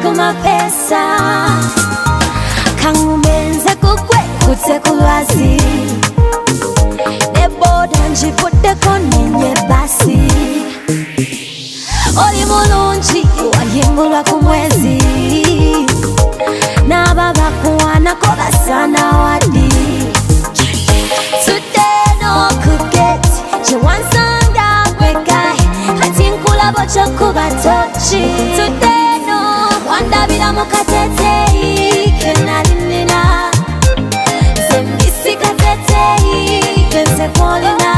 kuma pesa kangumenze kukwe kutse kulwazi neboda njivuddeko nenye basi oli mulungi wayimbulwa ku mwezi n'aba bakuwanako basana wadi tudeno kugeti kyewansanga gwegaye ati nkulabo kyokuba toki tudeno wandabira mu kateteyi kenalinina zembisi kateteyi kenze kwolina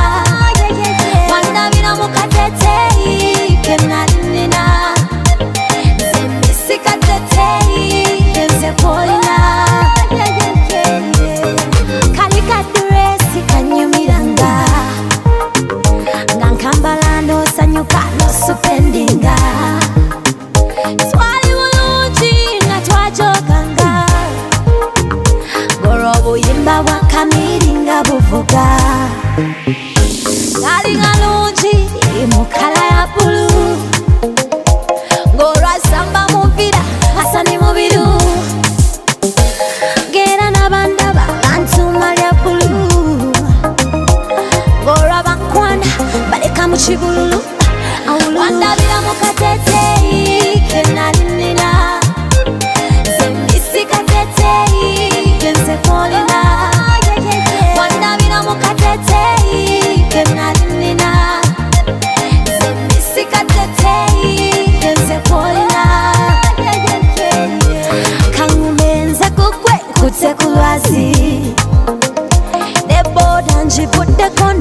wandabira mu kateteyi kenalinina zembisi kateteyi kenze kwolina kali kaduresi kanyumiranga nga nkambala nosanyuka nosupendinga twali bulungi nga twajoganga ngolwa obuyimba bwa kamiri nga buvuga gali galungi mu kala ya bulu ngolwa samba muvira asani mubiru ngera nabandaba bantuma lya bulu ngolwa bankwana baleka mu kibululu wandabira mu kateteyi kenalinina zembisi kateteyi kenze kwolina wandabira mu kateteyi kenalinina zembisi kateteyi kenze kwolina kangumenze kukwe kutse kulwazi neboda njivuddeko